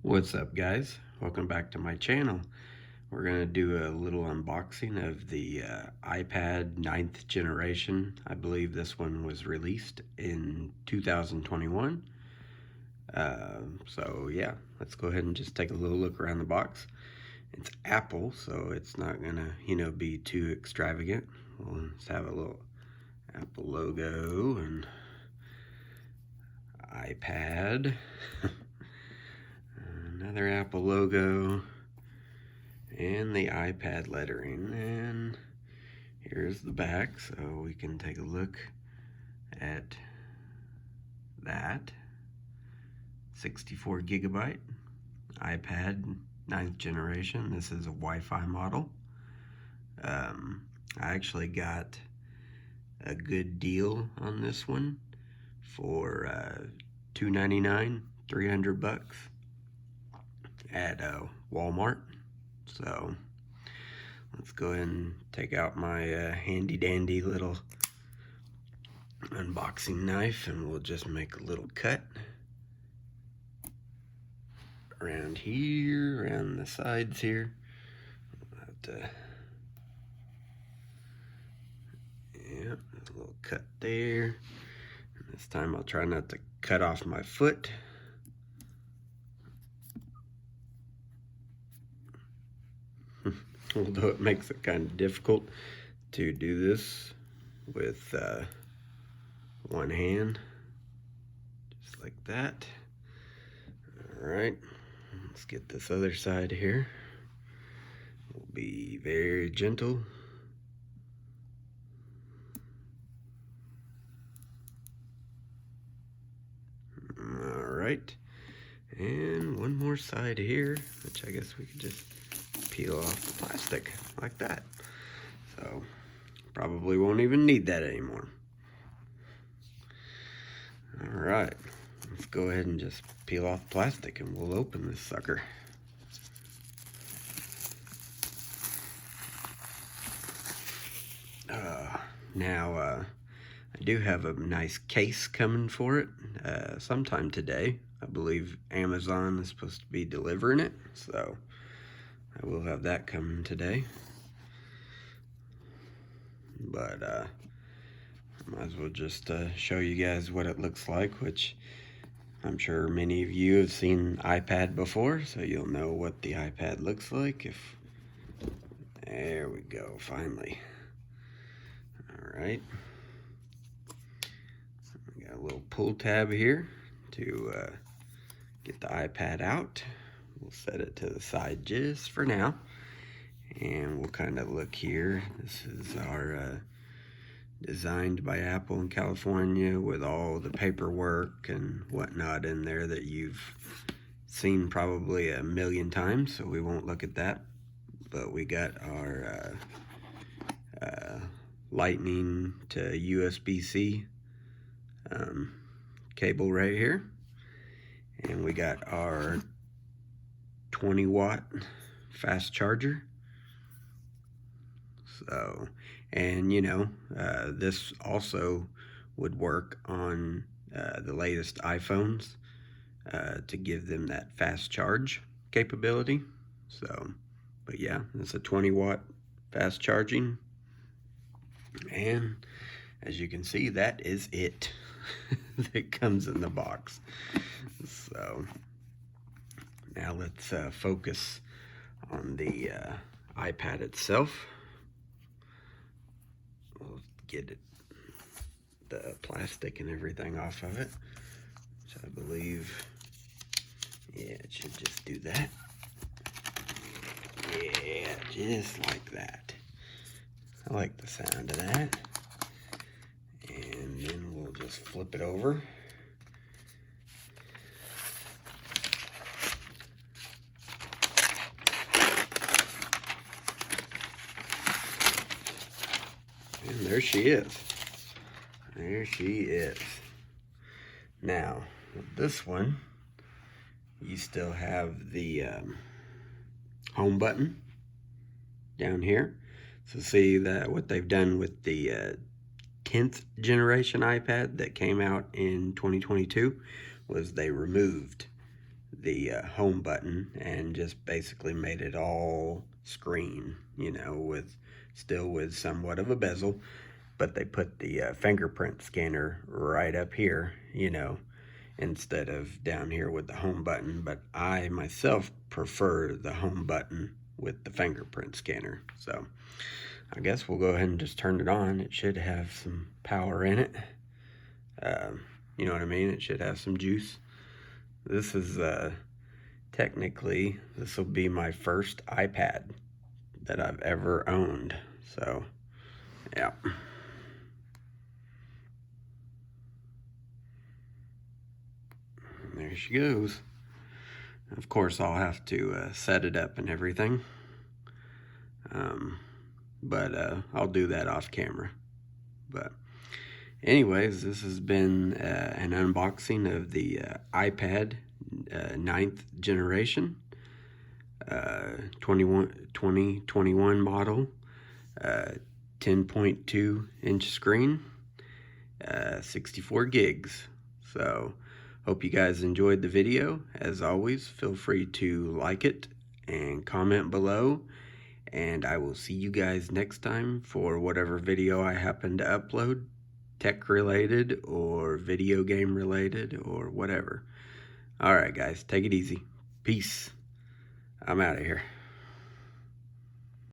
What's up, guys? Welcome back to my channel. We're going to do a little unboxing of the iPad 9th generation. I believe this one was released in 2021. So yeah, let's go ahead and just take a little look around the box. It's Apple, so it's not going to, be too extravagant. We'll just have a little Apple logo and iPad. Another Apple logo and the iPad lettering, and here's the back, so we can take a look at that. 64 gigabyte iPad 9th generation. This is a Wi-Fi model. I actually got a good deal on this one for $2.99, $300 at Walmart. So let's go ahead and take out my handy dandy little unboxing knife, and we'll just make a little cut around here, around the sides here. We'll have to, yeah, a little cut there. And this time I'll try not to cut off my foot. Although it makes it kind of difficult to do this with one hand, just like that. All right, let's get this other side here. We'll be very gentle. All right, and one more side here, which I guess we could just peel off the plastic like that. So probably won't even need that anymore. All right, let's go ahead and just peel off plastic and we'll open this sucker. Now I do have a nice case coming for it sometime today. I believe Amazon is supposed to be delivering it, so I will have that coming today. But might as well just show you guys what it looks like, which I'm sure many of you have seen iPad before, so you'll know what the iPad looks like. There we go, finally. All right. We got a little pull tab here to get the iPad out. We'll set it to the side just for now, and we'll kind of look here. This is our designed by Apple in California, with all the paperwork and whatnot in there that you've seen probably a million times, so we won't look at that. But we got our lightning to USB-C cable right here, and we got our 20-watt fast charger. So, and this also would work on the latest iPhones to give them that fast charge capability. So, but yeah, it's a 20-watt fast charging, and as you can see, that is it. That comes in the box. So now let's focus on the iPad itself. We'll get the plastic and everything off of it, which I believe, yeah, it should just do that. Yeah, just like that. I like the sound of that. And then we'll just flip it over. And there she is. There she is. Now, with this one, you still have the home button down here. So see that what they've done with the 10th generation iPad that came out in 2022 was they removed the home button and just basically made it all screen, with still with somewhat of a bezel, but they put the fingerprint scanner right up here, instead of down here with the home button. But I myself prefer the home button with the fingerprint scanner. So I guess we'll go ahead and just turn it on. It should have some power in it. You know what I mean? It should have some juice. This is technically, this will be my first iPad that I've ever owned. So, yeah. There she goes. Of course, I'll have to set it up and everything. But I'll do that off camera. But anyways, this has been an unboxing of the iPad 9th generation, 2021 model, 10.2 inch screen, 64 gigs. So hope you guys enjoyed the video. As always, feel free to like it and comment below, and I will see you guys next time for whatever video I happen to upload, tech related or video game related or whatever. Alright guys, take it easy. Peace. I'm out of here.